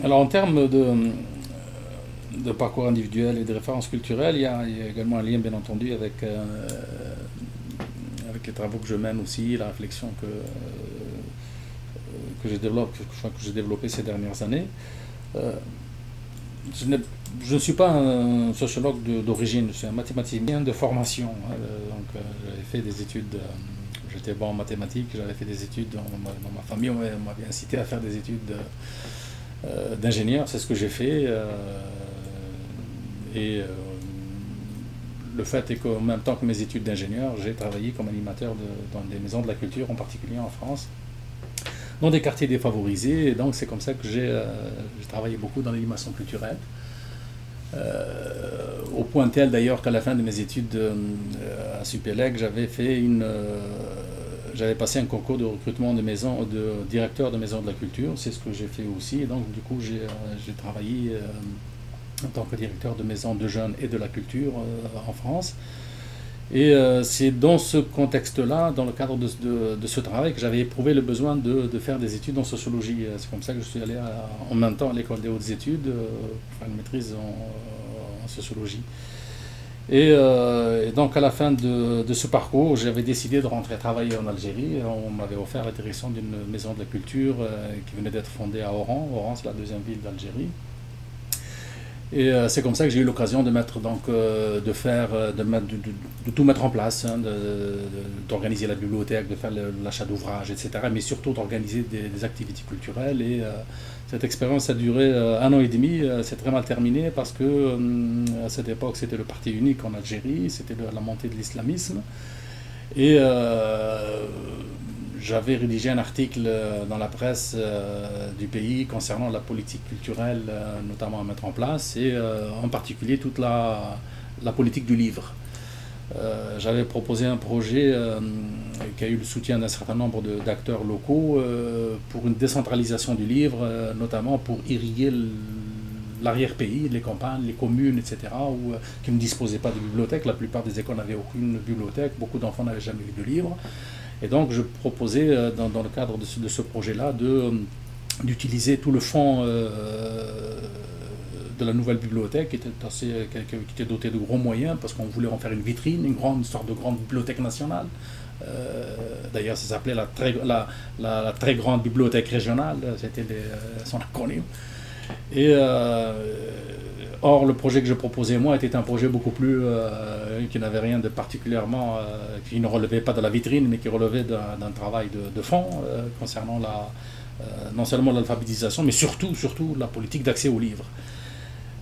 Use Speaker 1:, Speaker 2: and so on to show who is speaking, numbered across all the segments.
Speaker 1: Alors en termes de parcours individuel et de références culturelles, il y a également un lien bien entendu avec les travaux que je mène aussi, la réflexion que j'ai développée ces dernières années. Euh, je ne suis pas un sociologue d'origine, je suis un mathématicien de formation. J'avais fait des études, j'étais bon en mathématiques, j'avais fait des études dans ma famille, on m'avait incité à faire des études d'ingénieur, c'est ce que j'ai fait. Et le fait est qu'en même temps que mes études d'ingénieur, j'ai travaillé comme animateur dans des maisons de la culture, en particulier en France, dans des quartiers défavorisés. Et donc c'est comme ça que j'ai travaillé beaucoup dans l'animation culturelle. Au point tel d'ailleurs qu'à la fin de mes études à Supélec, j'avais passé un concours de recrutement de directeur de maison de la culture, c'est ce que j'ai fait aussi. Et donc du coup j'ai travaillé en tant que directeur de maison de jeunes et de la culture en France. Et c'est dans ce contexte-là, dans le cadre de ce travail, que j'avais éprouvé le besoin de faire des études en sociologie. C'est comme ça que je suis allé en même temps à l'école des hautes études, pour faire une maîtrise en sociologie. Et donc à la fin de ce parcours, j'avais décidé de rentrer travailler en Algérie. On m'avait offert la direction d'une maison de la culture qui venait d'être fondée à Oran. Oran, c'est la deuxième ville d'Algérie. Et c'est comme ça que j'ai eu l'occasion de mettre donc de faire de tout mettre en place, hein, d'organiser la bibliothèque, de faire l'achat d'ouvrages, etc. Mais surtout d'organiser des activités culturelles. Et cette expérience a duré un an et demi. C'est très mal terminé parce que à cette époque c'était le parti unique en Algérie, c'était la montée de l'islamisme. Et j'avais rédigé un article dans la presse du pays concernant la politique culturelle, notamment à mettre en place, et en particulier toute la politique du livre. J'avais proposé un projet qui a eu le soutien d'un certain nombre d'acteurs locaux pour une décentralisation du livre, notamment pour irriguer l'arrière-pays, les campagnes, les communes, etc., qui ne disposaient pas de bibliothèque. La plupart des écoles n'avaient aucune bibliothèque, beaucoup d'enfants n'avaient jamais vu de livre. Et donc je proposais, dans le cadre de ce projet-là, d'utiliser tout le fonds de la nouvelle bibliothèque, qui était doté de gros moyens, parce qu'on voulait en faire une vitrine, une sorte de grande bibliothèque nationale. D'ailleurs, ça s'appelait la très grande bibliothèque régionale, c'était son acronyme. Et or, le projet que je proposais moi était un projet beaucoup plus qui n'avait rien de particulièrement, qui ne relevait pas de la vitrine, mais qui relevait d'un travail de fond concernant non seulement l'alphabétisation, mais surtout la politique d'accès aux livres.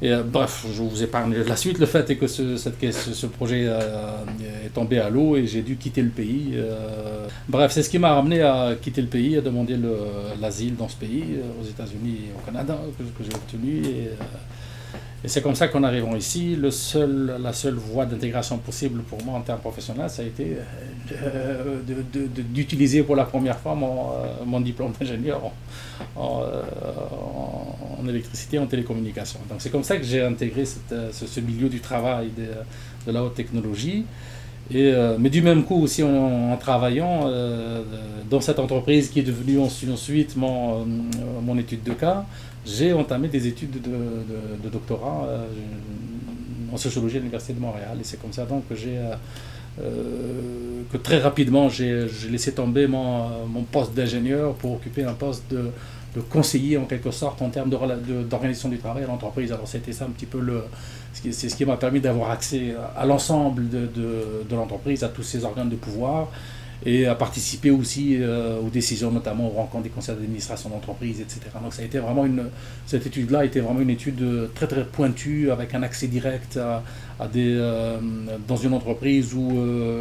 Speaker 1: Et bref, je vous épargne la suite. Le fait est que ce projet est tombé à l'eau et j'ai dû quitter le pays. Bref, c'est ce qui m'a ramené à quitter le pays, à demander l'asile dans ce pays, aux États-Unis et au Canada, que j'ai obtenu. Et c'est comme ça qu'en arrivant ici, la seule voie d'intégration possible pour moi en termes professionnels, ça a été d'utiliser pour la première fois mon diplôme d'ingénieur en électricité et en télécommunication. Donc c'est comme ça que j'ai intégré ce milieu du travail de la haute technologie. Mais du même coup aussi en travaillant dans cette entreprise qui est devenue ensuite mon étude de cas, j'ai entamé des études de doctorat en sociologie à l'Université de Montréal. Et c'est comme ça donc que très rapidement j'ai laissé tomber mon poste d'ingénieur pour occuper un poste de conseiller en quelque sorte en termes d'organisation du travail à l'entreprise. Alors c'était ça un petit peu c'est ce qui m'a permis d'avoir accès à l'ensemble de l'entreprise, à tous ses organes de pouvoir, et à participer aussi aux décisions, notamment aux rencontres des conseils d'administration d'entreprise, etc. Donc ça a été vraiment cette étude-là a été vraiment une étude très très pointue, avec un accès direct dans une entreprise où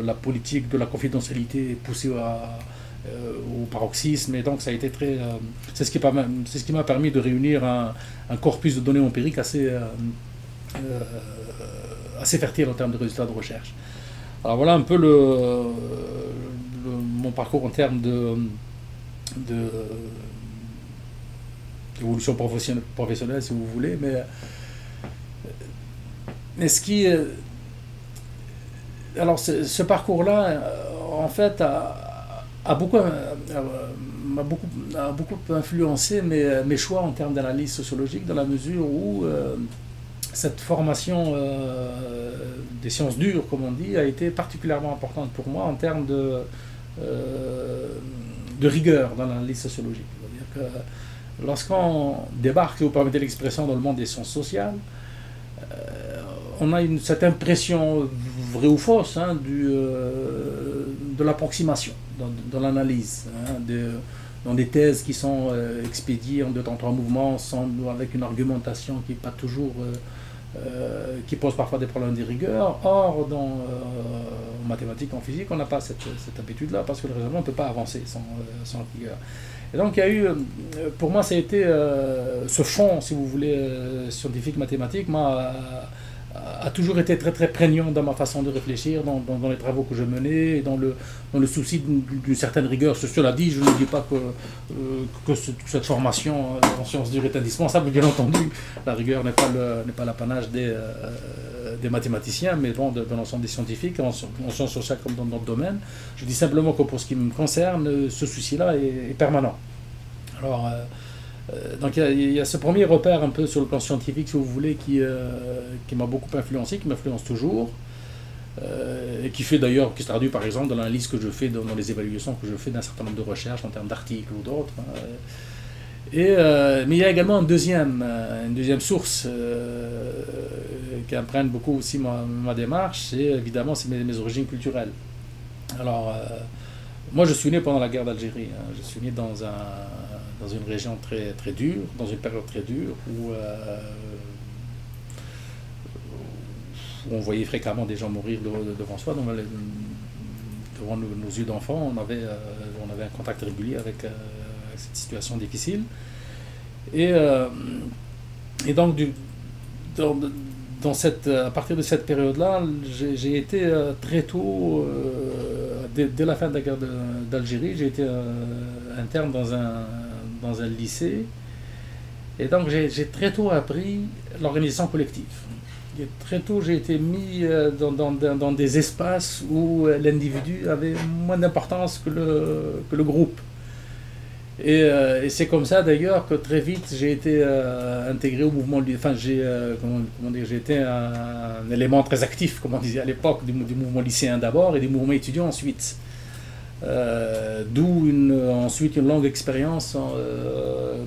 Speaker 1: la politique de la confidentialité est poussée au paroxysme. Et donc ça a été c'est ce qui m'a permis de réunir un corpus de données empiriques assez fertile en termes de résultats de recherche. Alors voilà un peu mon parcours en termes d'évolution professionnelle, si vous voulez. Mais alors ce parcours-là, en fait, a beaucoup influencé mes choix en termes d'analyse sociologique, dans la mesure où cette formation des sciences dures, comme on dit, a été particulièrement importante pour moi en termes de rigueur dans l'analyse sociologique. C'est-à-dire que lorsqu'on débarque, si vous permettez l'expression, dans le monde des sciences sociales, on a cette impression, vraie ou fausse, hein, de l'approximation dans l'analyse, hein, dans des thèses qui sont expédiées en deux temps trois mouvements, avec une argumentation qui n'est pas toujours, qui pose parfois des problèmes de rigueur. Or, en mathématiques, en physique, on n'a pas cette habitude-là, parce que le raisonnement ne peut pas avancer sans rigueur. Et donc il y a eu, pour moi, ça a été ce fond, si vous voulez, scientifique, mathématique, a toujours été très très prégnant dans ma façon de réfléchir, dans les travaux que je menais, et dans le souci d'une certaine rigueur. Cela dit, je ne dis pas que cette formation en sciences dures est indispensable, bien entendu. La rigueur n'est pas l'apanage des mathématiciens, mais bon, de l'ensemble des scientifiques, en sciences sociales comme dans d'autres domaines. Je dis simplement que pour ce qui me concerne, ce souci-là est permanent. Alors, donc il y a ce premier repère un peu sur le plan scientifique, si vous voulez, qui m'a beaucoup influencé, qui m'influence toujours, et qui fait d'ailleurs, qui se traduit par exemple dans l'analyse que je fais, dans les évaluations que je fais d'un certain nombre de recherches en termes d'articles ou d'autres. Mais il y a également une deuxième source qui imprègne beaucoup aussi ma démarche, c'est évidemment mes origines culturelles. Alors, moi je suis né pendant la guerre d'Algérie, hein. Je suis né dans une région très, très dure, dans une période très dure, où on voyait fréquemment des gens mourir devant soi, devant nos yeux d'enfants. On avait un contact régulier avec cette situation difficile. Et donc, à partir de cette période-là, j'ai été très tôt, dès la fin de la guerre d'Algérie, j'ai été interne dans un lycée, et donc j'ai très tôt appris l'organisation collective. Et très tôt j'ai été mis dans des espaces où l'individu avait moins d'importance que le groupe. Et c'est comme ça d'ailleurs que très vite j'ai été intégré au mouvement, enfin j'ai été un élément très actif, comme on disait à l'époque, du mouvement lycéen d'abord et du mouvement étudiant ensuite. D'où ensuite une longue expérience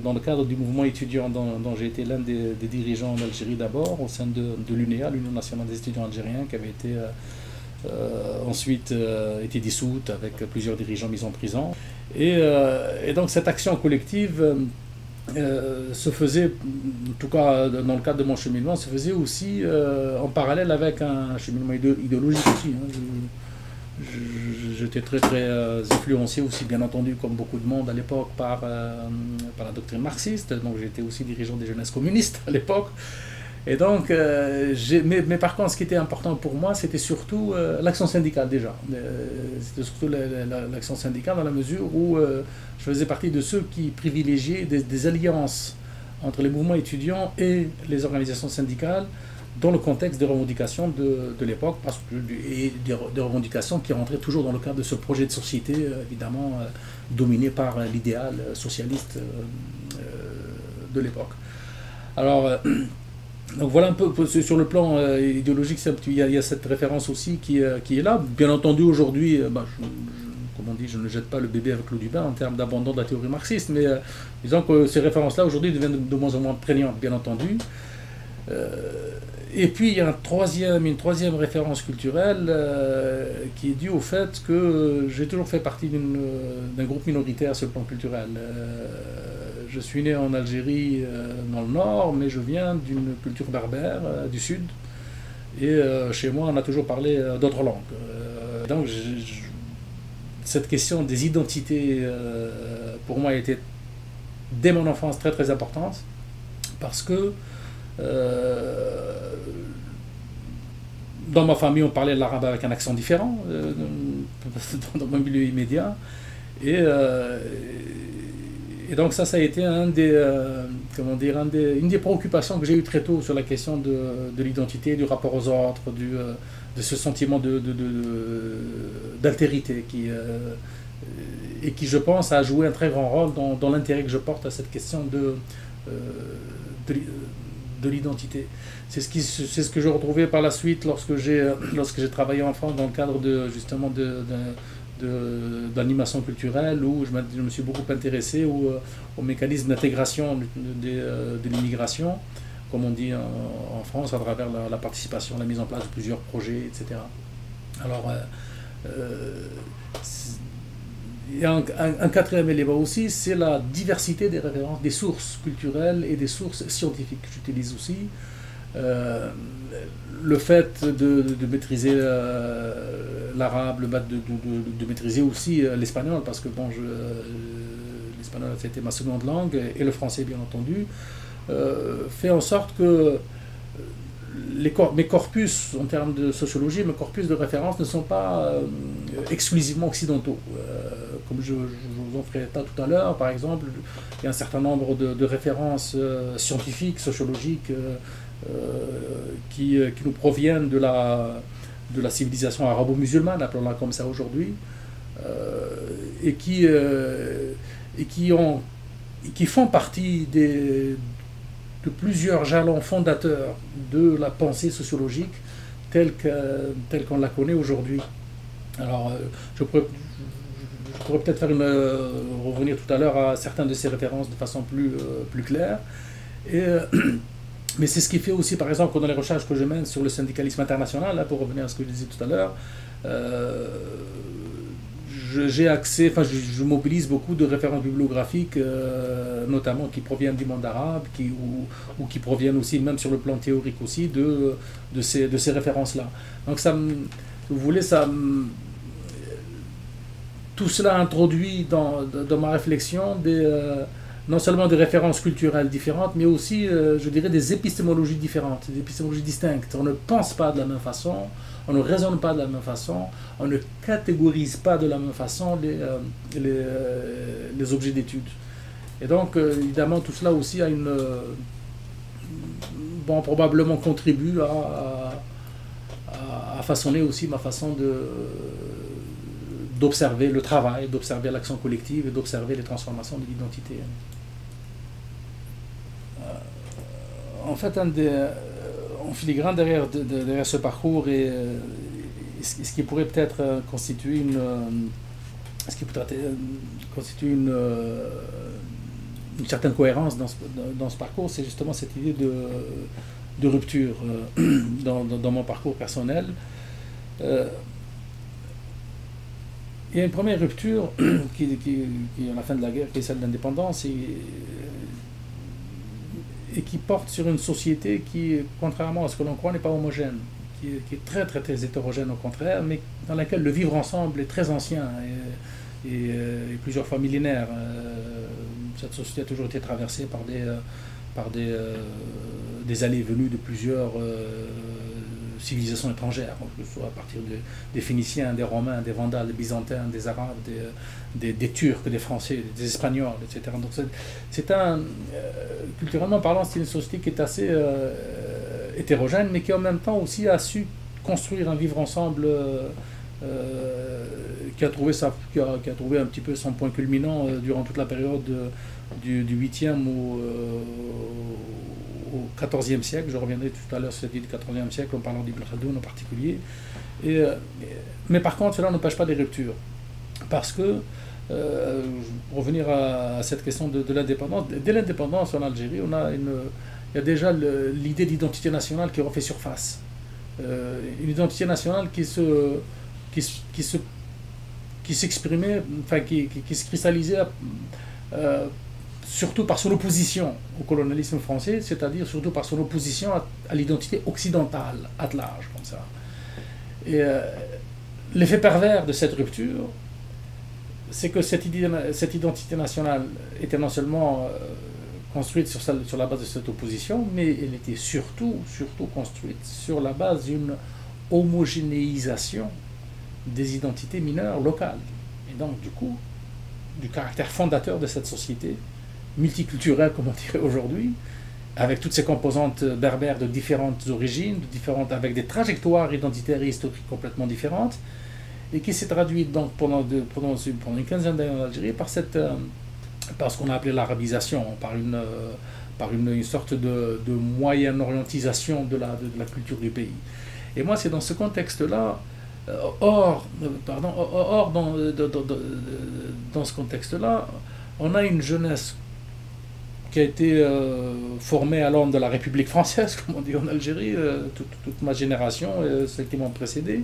Speaker 1: dans le cadre du mouvement étudiant dont j'ai été l'un des dirigeants d'Algérie d'abord, au sein de l'UNEA, l'Union nationale des étudiants algériens, qui avait été ensuite été dissoute avec plusieurs dirigeants mis en prison. Et donc cette action collective se faisait, en tout cas dans le cadre de mon cheminement, se faisait aussi en parallèle avec un cheminement idéologique aussi, hein. J'étais très très influencé aussi, bien entendu, comme beaucoup de monde à l'époque, par la doctrine marxiste. Donc j'étais aussi dirigeant des jeunesses communistes à l'époque. Et donc, mais par contre, ce qui était important pour moi, c'était surtout l'action syndicale déjà. C'était surtout l'action syndicale, dans la mesure où je faisais partie de ceux qui privilégiaient des alliances entre les mouvements étudiants et les organisations syndicales, dans le contexte des revendications de l'époque, et des revendications qui rentraient toujours dans le cadre de ce projet de société, évidemment, dominé par l'idéal socialiste de l'époque. Alors, donc voilà un peu sur le plan idéologique, il y a cette référence aussi qui est là. Bien entendu, aujourd'hui, comme on dit, je ne jette pas le bébé avec l'eau du bain en termes d'abandon de la théorie marxiste, mais disons que ces références-là, aujourd'hui, deviennent de moins en moins prégnantes, bien entendu. Et puis il y a une troisième référence culturelle qui est due au fait que j'ai toujours fait partie d'un groupe minoritaire sur le plan culturel. Je suis né en Algérie, dans le nord, mais je viens d'une culture berbère du sud. Et chez moi, on a toujours parlé d'autres langues. Donc cette question des identités, pour moi, a été dès mon enfance très très importante, parce que dans ma famille, on parlait l'arabe avec un accent différent, dans mon milieu immédiat. Et donc ça a été une des préoccupations que j'ai eues très tôt sur la question de l'identité, du rapport aux autres, de ce sentiment d'altérité et qui, je pense, a joué un très grand rôle dans l'intérêt que je porte à cette question euh, de, de l'identité. C'est ce que j'ai retrouvé par la suite lorsque j'ai travaillé en France dans le cadre justement d'animation culturelle, où je me suis beaucoup intéressé au mécanisme d'intégration de l'immigration, comme on dit en France, à travers la participation, la mise en place de plusieurs projets, etc. Alors, il y a un quatrième élément aussi, c'est la diversité des références, des sources culturelles et des sources scientifiques que j'utilise aussi. Le fait de maîtriser l'arabe, de maîtriser aussi l'espagnol, parce que bon, l'espagnol c'était ma seconde langue, et le français bien entendu, fait en sorte que mes corpus en termes de sociologie, mes corpus de référence ne sont pas exclusivement occidentaux. Comme je vous en ferai état tout à l'heure, par exemple, il y a un certain nombre de références scientifiques, sociologiques, qui nous proviennent de la civilisation arabo-musulmane, appelons-la comme ça aujourd'hui, et qui font partie de plusieurs jalons fondateurs de la pensée sociologique telle qu'on la connaît aujourd'hui. Alors, je pourrais peut-être revenir tout à l'heure à certaines de ces références de façon plus claire. Mais c'est ce qui fait aussi, par exemple, dans les recherches que je mène sur le syndicalisme international, là, pour revenir à ce que je disais tout à l'heure, j'ai accès, je mobilise beaucoup de références bibliographiques, notamment qui proviennent du monde arabe, ou qui proviennent aussi, même sur le plan théorique aussi, de ces références-là. Donc, vous voulez, tout cela introduit dans ma réflexion non seulement des références culturelles différentes, mais aussi, je dirais, des épistémologies différentes, des épistémologies distinctes. On ne pense pas de la même façon, on ne raisonne pas de la même façon, on ne catégorise pas de la même façon les objets d'étude. Et donc, évidemment, tout cela aussi probablement contribue à façonner aussi ma façon d'observer le travail, d'observer l'action collective et d'observer les transformations de l'identité. En fait, en filigrane derrière ce parcours et ce qui pourrait peut-être constituer une certaine cohérence dans ce parcours, c'est justement cette idée de rupture dans mon parcours personnel. Il y a une première rupture qui est à la fin de la guerre, qui est celle de l'indépendance, et qui porte sur une société qui, contrairement à ce que l'on croit, n'est pas homogène, qui est très, très, très hétérogène au contraire, mais dans laquelle le vivre ensemble est très ancien et plusieurs fois millénaire. Cette société a toujours été traversée par des allées et venues de plusieurs civilisations étrangères, que ce soit à partir des Phéniciens, des Romains, des Vandales, des Byzantins, des Arabes, des Turcs, des Français, des Espagnols, etc. Donc culturellement parlant, c'est une société qui est assez hétérogène, mais qui en même temps aussi a su construire un vivre ensemble qui a trouvé un petit peu son point culminant durant toute la période du 8e au 14e siècle. Je reviendrai tout à l'heure sur cette idée du 14e siècle en parlant d'Ibn Khaldoun en particulier. Mais par contre, cela n'empêche pas des ruptures. Parce que, pour revenir à cette question de l'indépendance, dès l'indépendance en Algérie, il y a déjà l'idée d'identité nationale qui refait surface. Une identité nationale qui s'exprimait, qui se cristallisait surtout par son opposition au colonialisme français, c'est-à-dire surtout par son opposition à l'identité occidentale, à large, comme ça. Et l'effet pervers de cette rupture, c'est que cette identité nationale était non seulement construite sur la base de cette opposition, mais elle était surtout construite sur la base d'une homogénéisation des identités mineures locales. Et donc, du coup, du caractère fondateur de cette société, multiculturelle, comme on dirait aujourd'hui, avec toutes ces composantes berbères de différentes origines, avec des trajectoires identitaires et historiques complètement différentes. et qui s'est traduite donc pendant une quinzaine d'années en Algérie par ce qu'on a appelé l'arabisation, par une sorte de moyen-orientisation de la culture du pays. Et moi, c'est dans ce contexte-là, dans ce contexte-là, on a une jeunesse qui a été formée à l'aune de la République française, comme on dit en Algérie, toute ma génération, celles qui m'ont précédé,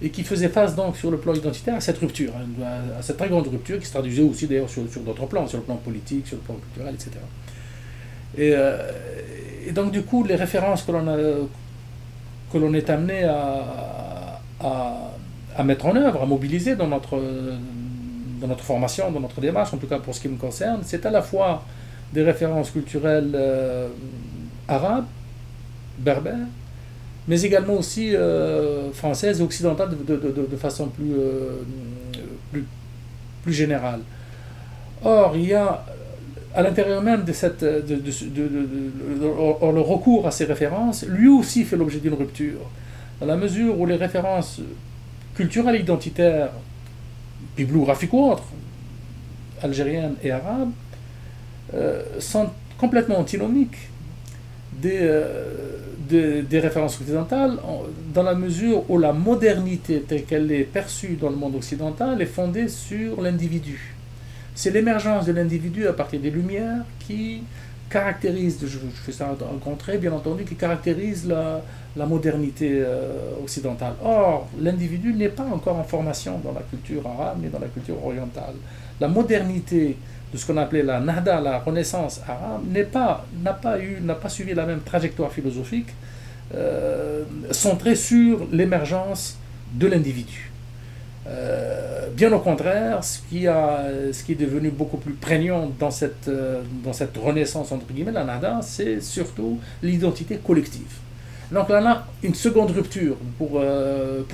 Speaker 1: et qui faisait face donc sur le plan identitaire à cette rupture, à cette très grande rupture qui se traduisait aussi d'ailleurs sur d'autres plans, sur le plan politique, sur le plan culturel, etc. Et donc du coup, les références que l'on est amené à mettre en œuvre, à mobiliser dans notre formation, dans notre démarche, en tout cas pour ce qui me concerne, c'est à la fois des références culturelles arabes, berbères, mais également aussi françaises et occidentales de façon plus générale. Or, il y a à l'intérieur même de le recours à ces références, lui aussi fait l'objet d'une rupture, dans la mesure où les références culturelles identitaires, bibliographiques ou autres, algériennes et arabes, sont complètement antinomiques des références occidentales, dans la mesure où la modernité telle qu'elle est perçue dans le monde occidental est fondée sur l'individu. C'est l'émergence de l'individu à partir des Lumières qui caractérise, je fais ça en grand trait bien entendu, qui caractérise la modernité occidentale. Or, l'individu n'est pas encore en formation dans la culture arabe ni dans la culture orientale. La modernité de ce qu'on appelait la Nahda, la Renaissance arabe, n'a pas suivi la même trajectoire philosophique centrée sur l'émergence de l'individu. Bien au contraire, ce qui est devenu beaucoup plus prégnant dans cette renaissance, entre guillemets, la Nahda, c'est surtout l'identité collective. Donc là, on a une seconde rupture pour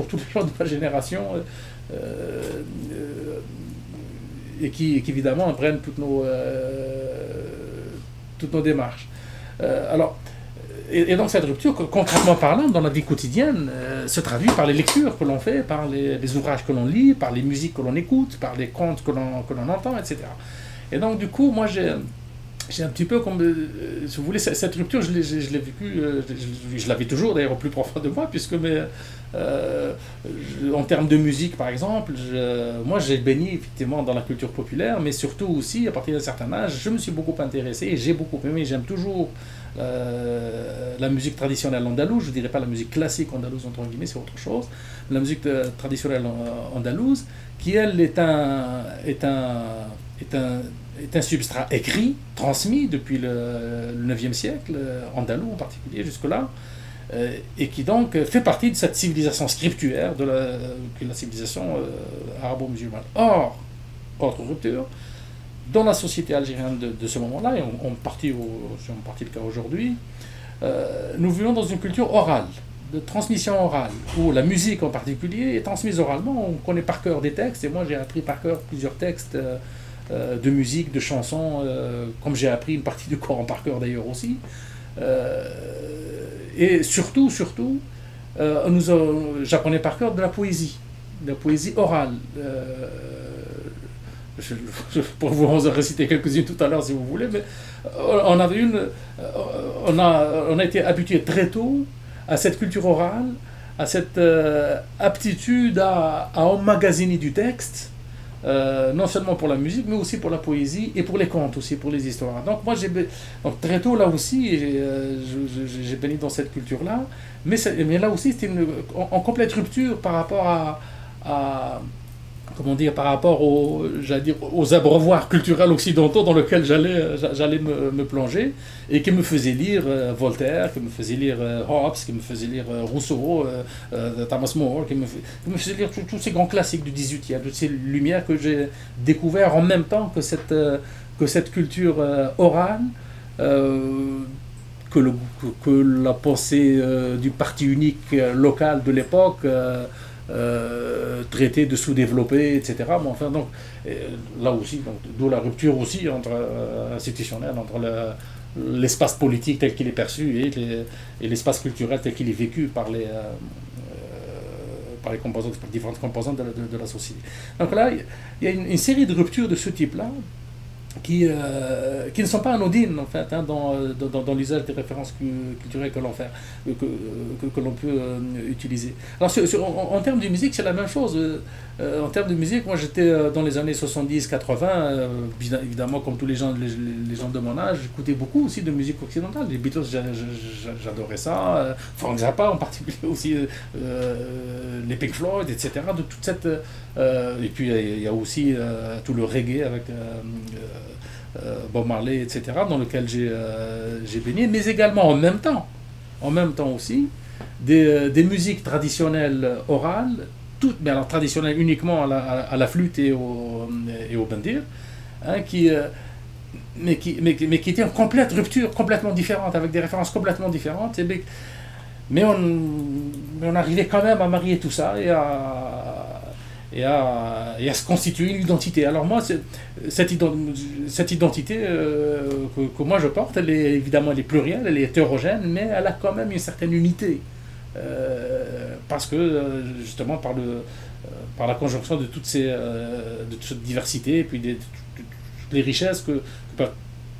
Speaker 1: tous les gens de ma génération et qui évidemment prennent toutes nos démarches. Et donc cette rupture, concrètement parlant, dans la vie quotidienne, se traduit par les lectures que l'on fait, par les ouvrages que l'on lit, par les musiques que l'on écoute, par les contes que l'on entend, etc. Et donc du coup, moi j'ai un petit peu comme, si vous voulez, cette rupture, je l'ai vécue, je l'avais toujours d'ailleurs au plus profond de moi, puisque en termes de musique par exemple, moi j'ai baigné effectivement dans la culture populaire, mais surtout aussi à partir d'un certain âge, je me suis beaucoup intéressé et j'ai beaucoup aimé, j'aime toujours la musique traditionnelle andalouse, je ne dirais pas la musique classique andalouse entre guillemets, c'est autre chose, la musique traditionnelle andalouse, qui elle est un substrat écrit, transmis depuis le 9e siècle, andalou en particulier jusque-là, et qui donc fait partie de cette civilisation scriptuaire que la civilisation arabo-musulmane. Or, autre rupture, dans la société algérienne de ce moment-là, et on partit le cas aujourd'hui, nous vivons dans une culture orale, de transmission orale, où la musique en particulier est transmise oralement, on connaît par cœur des textes, et moi j'ai appris par cœur plusieurs textes de musique, de chansons, comme j'ai appris une partie du Coran par cœur d'ailleurs aussi. Et surtout, j'apprenais par cœur de la poésie orale. Je pourrais vous en réciter quelques-unes tout à l'heure si vous voulez, mais on a été habitué très tôt à cette culture orale, à cette aptitude à emmagasiner du texte, non seulement pour la musique, mais aussi pour la poésie et pour les contes aussi, pour les histoires. Donc moi, très tôt là aussi, j'ai baigné dans cette culture-là, mais là aussi, c'était en complète rupture par rapport par rapport aux abreuvoirs culturels occidentaux dans lesquels j'allais me plonger, et qui me faisaient lire Voltaire, qui me faisaient lire Hobbes, qui me faisaient lire Rousseau, Thomas More, qui me faisaient lire tous ces grands classiques du XVIIIe, toutes ces lumières que j'ai découvert en même temps que cette culture orale, que la pensée du parti unique local de l'époque traité de sous-développé, etc. Mais enfin, donc, là aussi, d'où la rupture aussi institutionnelle entre l'espace politique tel qu'il est perçu et l'espace culturel tel qu'il est vécu par par les composantes, par différentes composantes de la société. Donc là, il y a une série de ruptures de ce type-là qui ne sont pas anodines en fait dans l'usage des références culturelles que l'on fait, que l'on peut utiliser. Alors en termes de musique, c'est la même chose. En termes de musique, moi j'étais dans les années 70-80, évidemment comme tous les gens de mon âge, j'écoutais beaucoup aussi de musique occidentale. Les Beatles, j'adorais ça. Frank Zappa en particulier aussi, les Pink Floyd, etc. De toute cette, et puis il y a aussi tout le reggae avec Bob Marley, etc., dans lequel j'ai baigné, mais également en même temps aussi, des musiques traditionnelles orales, toutes, mais alors traditionnelles uniquement à la flûte et au bendir, hein, mais qui étaient en complète rupture, complètement différente, avec des références complètement différentes, mais on arrivait quand même à marier tout ça et à se constituer une identité. Alors moi, cette identité que moi je porte, évidemment elle est plurielle, elle est hétérogène, mais elle a quand même une certaine unité. Parce que justement par la conjonction de toute cette diversité et puis de toutes les richesses que peuvent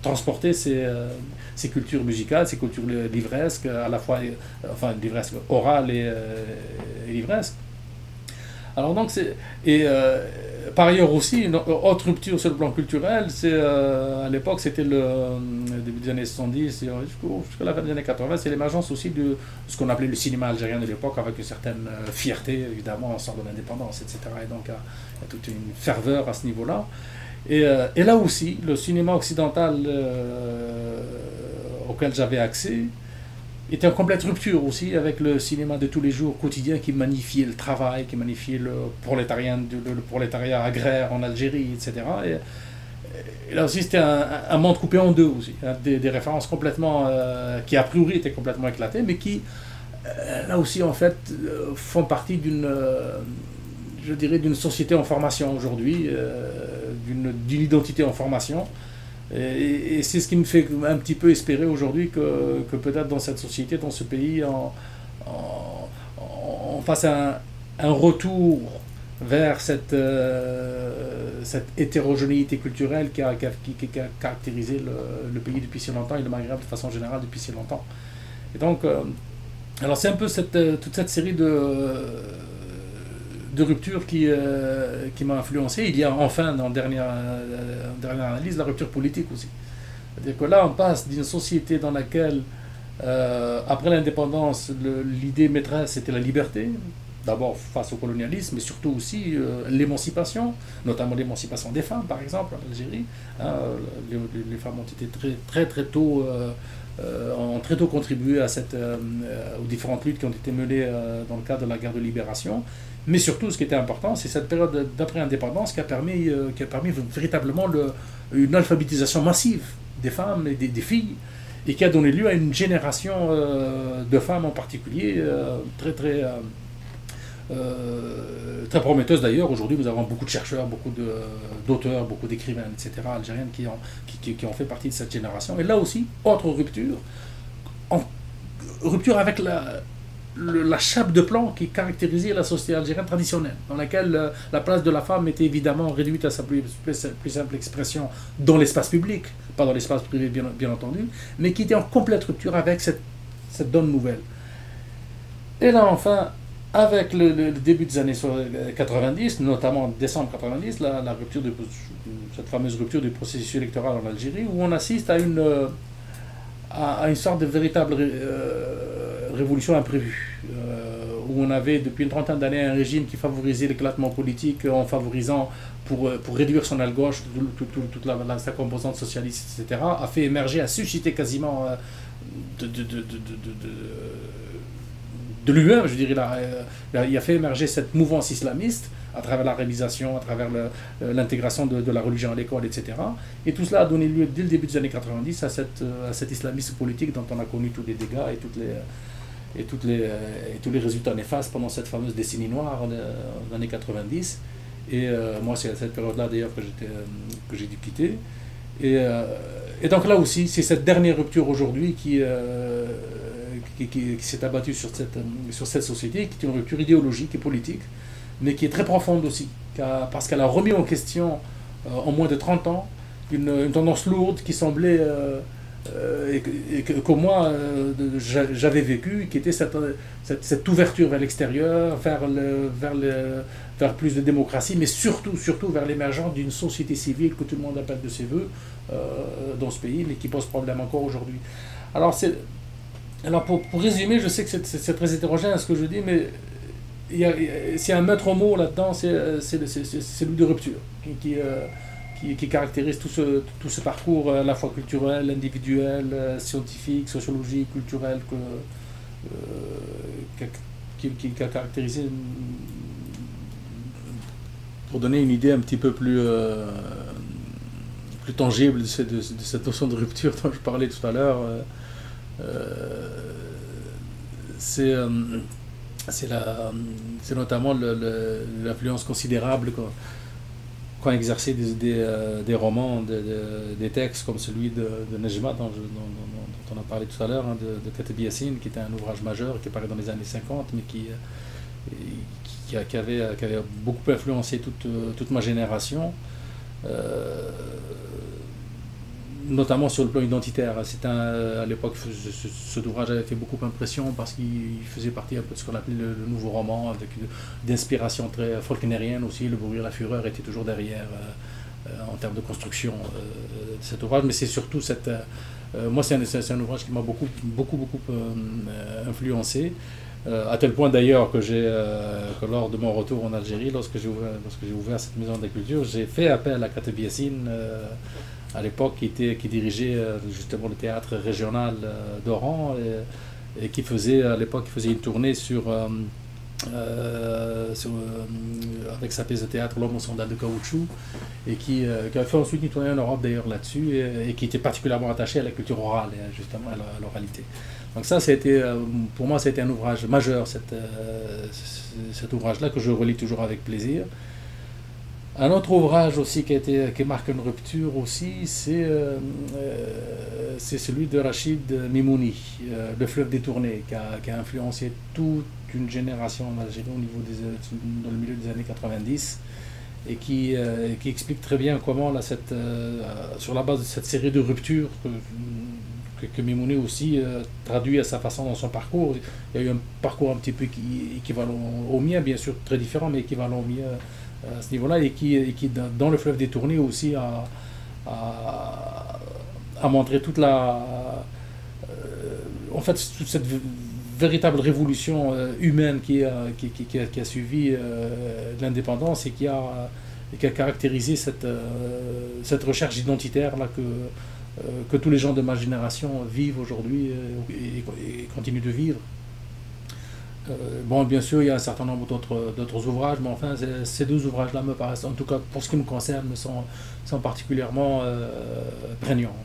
Speaker 1: transporter ces cultures musicales, ces cultures livresques, à la fois livresques orales et livresques. Alors donc par ailleurs aussi, une autre rupture sur le plan culturel, à l'époque c'était le début des années 70 jusqu'à la fin des années 80, c'est l'émergence aussi de ce qu'on appelait le cinéma algérien de l'époque, avec une certaine fierté évidemment en sort de l'indépendance, etc. Et donc il y a toute une ferveur à ce niveau-là. Et là aussi, le cinéma occidental auquel j'avais accès était en complète rupture aussi avec le cinéma de tous les jours quotidien qui magnifiait le travail, qui magnifiait le prolétariat agraire en Algérie, etc. Et là aussi, c'était un monde coupé en deux aussi, hein, des références complètement, qui a priori étaient complètement éclatées, mais qui, là aussi, en fait, font partie je dirais, d'une société en formation aujourd'hui, d'une identité en formation. Et c'est ce qui me fait un petit peu espérer aujourd'hui que peut-être dans cette société, dans ce pays, on fasse un retour vers cette hétérogénéité culturelle qui a caractérisé le pays depuis si longtemps et le Maghreb de façon générale depuis si longtemps. Et donc, alors c'est un peu toute cette série de rupture qui m'a influencé. Il y a enfin, en dernière analyse, la rupture politique aussi. C'est-à-dire que là, on passe d'une société dans laquelle, après l'indépendance, l'idée maîtresse était la liberté, d'abord face au colonialisme, mais surtout aussi l'émancipation, notamment l'émancipation des femmes, par exemple, en Algérie. Hein, les femmes ont été très tôt ont très tôt contribué aux différentes luttes qui ont été menées dans le cadre de la guerre de libération. Mais surtout, ce qui était important, c'est cette période d'après-indépendance qui a permis véritablement une alphabétisation massive des femmes et des filles, et qui a donné lieu à une génération de femmes en particulier très prometteuse d'ailleurs. Aujourd'hui, nous avons beaucoup de chercheurs, beaucoup d'auteurs, beaucoup d'écrivains, etc., algériennes qui ont fait partie de cette génération. Et là aussi, autre rupture avec la chape de plomb qui caractérisait la société algérienne traditionnelle, dans laquelle la place de la femme était évidemment réduite à sa plus simple expression dans l'espace public, pas dans l'espace privé bien entendu, mais qui était en complète rupture avec cette donne nouvelle. Et là enfin, avec le début des années 90, notamment en décembre 90, la rupture cette fameuse rupture du processus électoral en Algérie, où on assiste à une sorte de véritable révolution imprévue, où on avait depuis une trentaine d'années un régime qui favorisait l'éclatement politique en favorisant, pour réduire son aile gauche, toute sa composante socialiste, etc., a fait émerger, a suscité quasiment de lui-même, je dirais, il a fait émerger cette mouvance islamiste à travers la réalisation, à travers l'intégration de la religion à l'école, etc. Et tout cela a donné lieu, dès le début des années 90, à cet islamisme politique dont on a connu tous les dégâts et tous les résultats néfastes pendant cette fameuse décennie noire des années 90. Et moi, c'est à cette période-là, d'ailleurs, que j'ai dû quitter. Et donc là aussi, c'est cette dernière rupture aujourd'hui qui qui s'est abattue sur cette société, qui est une rupture idéologique et politique, mais qui est très profonde aussi, parce qu'elle a remis en question, en moins de 30 ans, une tendance lourde qui semblait, et que moi j'avais vécu, qui était cette ouverture vers l'extérieur, vers plus de démocratie, mais surtout vers l'émergence d'une société civile que tout le monde appelle de ses voeux dans ce pays, mais qui pose problème encore aujourd'hui. Alors pour résumer, je sais que c'est très hétérogène ce que je dis, mais s'il y a un maître mot là-dedans, c'est celui de rupture, qui caractérise tout ce parcours à la fois culturel, individuel, scientifique, sociologique, culturel, qui a caractérisé, pour donner une idée un petit peu plus tangible de cette notion de rupture dont je parlais tout à l'heure. C'est notamment l'influence considérable qu'ont exercé des romans, des textes comme celui de Nejma, dont on a parlé tout à l'heure, de Katib Yassine, qui était un ouvrage majeur qui paraît dans les années 50, mais qui avait beaucoup influencé toute ma génération. Notamment sur le plan identitaire. À l'époque, cet ouvrage avait fait beaucoup d'impression parce qu'il faisait partie un peu de ce qu'on appelait le nouveau roman, avec d'inspiration très faulknerienne aussi. Le bruit et la fureur étaient toujours derrière en termes de construction de cet ouvrage. Mais c'est surtout moi, c'est un ouvrage qui m'a beaucoup influencé. À tel point d'ailleurs que lors de mon retour en Algérie, lorsque j'ai ouvert cette maison de la culture, j'ai fait appel à Katib Yassine, à l'époque qui dirigeait justement le théâtre régional d'Oran, et qui faisait à l'époque une tournée avec sa pièce de théâtre L'homme aux sandales de caoutchouc, et qui a fait ensuite une tournée en Europe d'ailleurs là-dessus, et qui était particulièrement attaché à la culture orale, et justement à l'oralité. Donc ça, pour moi, ça a été un ouvrage majeur, cet ouvrage-là, que je relis toujours avec plaisir. Un autre ouvrage aussi qui marque une rupture aussi, c'est celui de Rachid Mimouni, Le fleuve détourné, qui a influencé toute une génération en Algérie dans le milieu des années 90, et qui explique très bien comment, sur la base de cette série de ruptures que Mimouni aussi traduit à sa façon dans son parcours. Il y a eu un parcours un petit peu équivalent au mien, bien sûr très différent, mais équivalent au mien à ce niveau-là, et qui dans le fleuve détourné aussi a montré toute toute cette véritable révolution humaine qui a suivi l'indépendance, et qui a caractérisé cette recherche identitaire là que tous les gens de ma génération vivent aujourd'hui et continuent de vivre. Bon, bien sûr, il y a un certain nombre d'autres ouvrages, mais enfin, ces deux ouvrages-là me paraissent, en tout cas pour ce qui me concerne, sont particulièrement prégnants.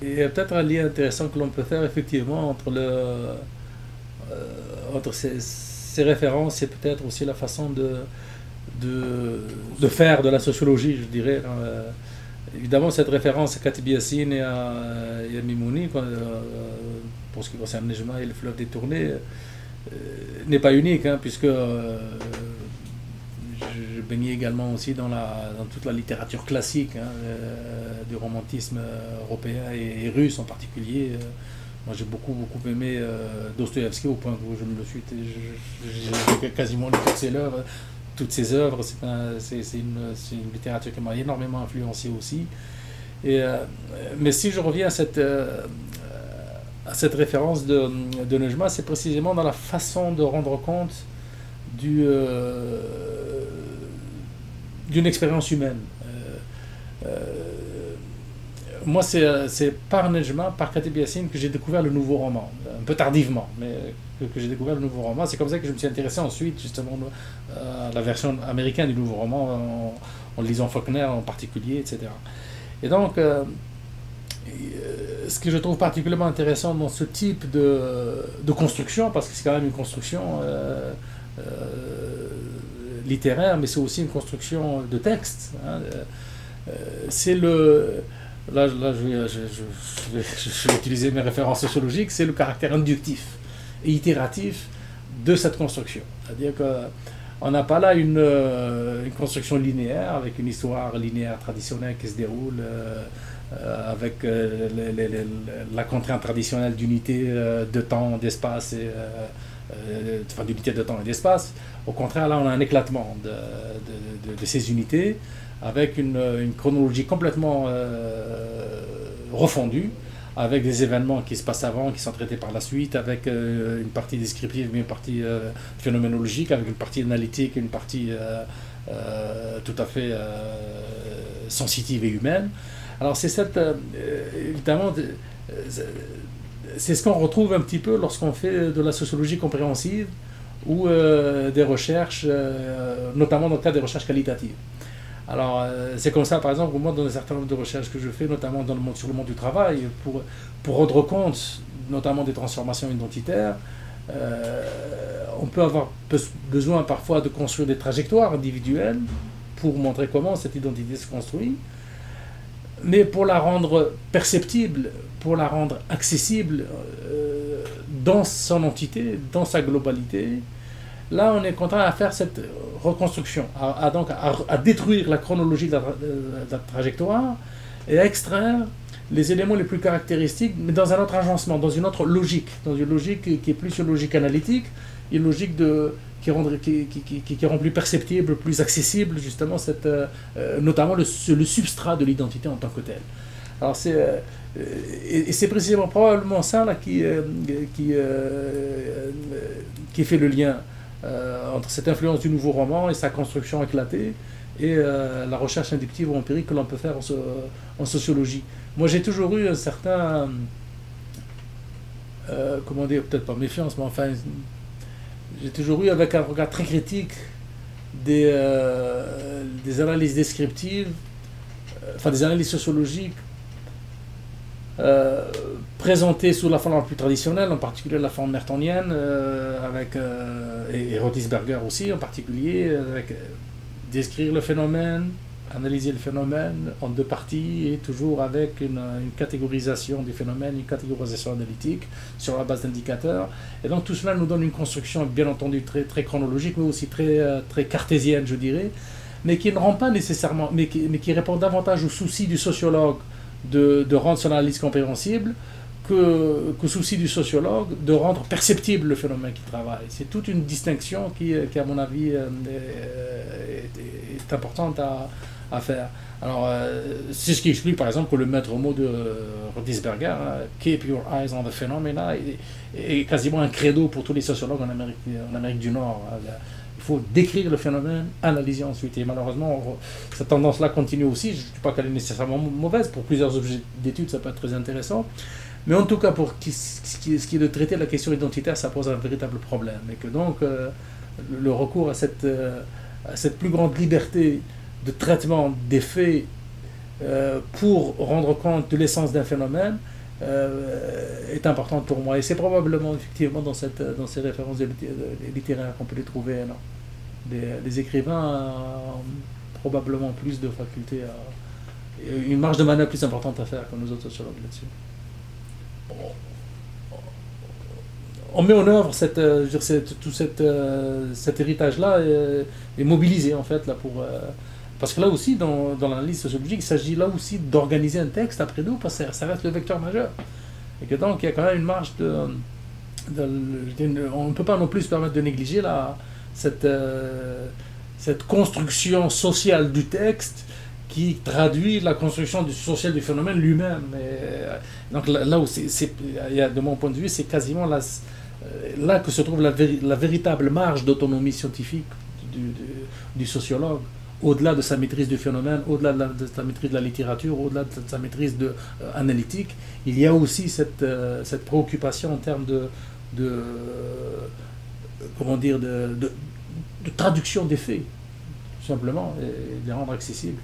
Speaker 1: Et il y a peut-être un lien intéressant que l'on peut faire effectivement entre ces références, et peut-être aussi la façon de faire de la sociologie, je dirais. Évidemment, cette référence à Katib Yassine et à Mimouni, pour ce qui concerne Nejma et le fleuve détourné, n'est pas unique, puisque je baignais également aussi dans toute la littérature classique, du romantisme européen et russe en particulier. Moi, j'ai beaucoup aimé Dostoïevski, au point où j'ai quasiment lu toutes ses œuvres. C'est une littérature qui m'a énormément influencé aussi. Mais si je reviens à cette référence de Nejma, c'est précisément dans la façon de rendre compte d'une expérience humaine. Moi, c'est par Nejma, par Katib Yassine, que j'ai découvert le nouveau roman, un peu tardivement, mais que j'ai découvert le nouveau roman. C'est comme ça que je me suis intéressé ensuite, justement, à la version américaine du nouveau roman, en lisant Faulkner en particulier, etc. Et donc, ce que je trouve particulièrement intéressant dans ce type de construction, parce que c'est quand même une construction littéraire, mais c'est aussi une construction de texte, c'est je vais utiliser mes références sociologiques, c'est le caractère inductif et itératif de cette construction. C'est-à-dire qu'on n'a pas là une construction linéaire, avec une histoire linéaire traditionnelle qui se déroule avec la contrainte traditionnelle d'unité de temps, d'espace, enfin d'unité de temps et d'espace. Au contraire, là, on a un éclatement de ces unités, avec une chronologie complètement refondue, avec des événements qui se passent avant, qui sont traités par la suite, avec une partie descriptive, mais une partie phénoménologique, avec une partie analytique, une partie tout à fait sensitive et humaine. Alors c'est évidemment, c'est ce qu'on retrouve un petit peu lorsqu'on fait de la sociologie compréhensive ou des recherches, notamment dans le cas des recherches qualitatives. Alors, c'est comme ça, par exemple, moi, dans un certain nombre de recherches que je fais, notamment sur le monde du travail, pour rendre compte, notamment des transformations identitaires, on peut avoir besoin parfois de construire des trajectoires individuelles pour montrer comment cette identité se construit, mais pour la rendre perceptible, pour la rendre accessible dans son entité, dans sa globalité. Là, on est contraint à faire cette reconstruction, à détruire la chronologie de la trajectoire et à extraire les éléments les plus caractéristiques, mais dans un autre agencement, dans une autre logique, dans une logique qui est plus une logique analytique, une logique qui rend plus perceptible, plus accessible, justement, notamment le substrat de l'identité en tant que tel. Alors et c'est précisément probablement ça là, qui fait le lien entre cette influence du nouveau roman et sa construction éclatée et la recherche inductive ou empirique que l'on peut faire en sociologie. Moi j'ai toujours eu un certain, comment dire, peut-être pas méfiance, mais enfin, j'ai toujours eu avec un regard très critique des analyses descriptives, enfin des analyses sociologiques présentées sous la forme la plus traditionnelle, en particulier la forme mertonienne, et Rotisberger aussi en particulier, avec décrire le phénomène, analyser le phénomène en deux parties et toujours avec une catégorisation du phénomène, une catégorisation analytique sur la base d'indicateurs. Et donc tout cela nous donne une construction bien entendu très, très chronologique, mais aussi très, très cartésienne, je dirais, mais qui ne rend pas nécessairement, mais qui répond davantage au souci du sociologue de rendre son analyse compréhensible qu'au souci du sociologue de rendre perceptible le phénomène qu'il travaille. C'est toute une distinction qui à mon avis, est importante à faire. Alors, c'est ce qui explique par exemple que le maître mot de Rotisberger, Keep your eyes on the phenomena, est quasiment un credo pour tous les sociologues en Amérique du Nord. Il faut décrire le phénomène, analyser ensuite. Et malheureusement, cette tendance-là continue aussi. Je ne dis pas qu'elle est nécessairement mauvaise. Pour plusieurs objets d'études, ça peut être très intéressant. Mais en tout cas, pour ce qui est de traiter la question identitaire, ça pose un véritable problème. Et que donc, le recours à cette plus grande liberté de traitement des faits pour rendre compte de l'essence d'un phénomène est importante pour moi. Et c'est probablement, effectivement, dans ces références littéraires qu'on peut les trouver. Non, les écrivains ont probablement plus de facultés, une marge de manœuvre plus importante à faire que nous autres sociologues là-dessus. On met en œuvre tout cet héritage-là est mobilisé en fait là pour parce que là aussi dans l'analyse sociologique il s'agit là aussi d'organiser un texte après nous parce que ça reste le vecteur majeur et que donc il y a quand même une marge on ne peut pas non plus se permettre de négliger cette construction sociale du texte qui traduit la construction sociale du phénomène lui-même. Donc là où de mon point de vue, c'est quasiment là que se trouve la véritable marge d'autonomie scientifique du sociologue, au-delà de sa maîtrise du phénomène, au-delà de sa maîtrise de la littérature, au-delà de sa maîtrise analytique. Il y a aussi cette préoccupation en termes comment dire, de traduction des faits, tout simplement, et de les rendre accessibles.